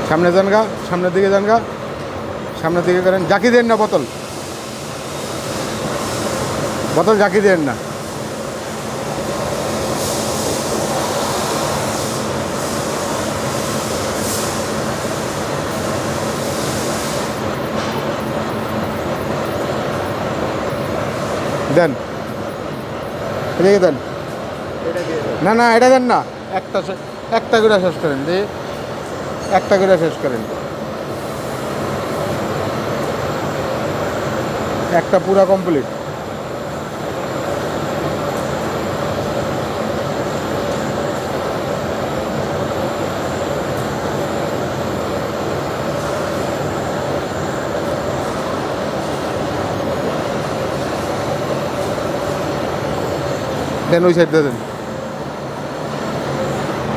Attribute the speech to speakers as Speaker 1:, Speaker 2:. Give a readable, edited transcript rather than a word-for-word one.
Speaker 1: সামনে যান গা, সামনের দিকে যান গা, সামনের দিকে করেন। জাকি দেন না বোতল, বোতল জাকি দেন না। দেন, এদিকে দেন। না না, এটা দেন না, একটা করে শেষ করেন, দিয়ে একটা করে শেষ করেন। একটা পুরা কমপ্লিট। দেন ওই সাইড দিয়ে দেন।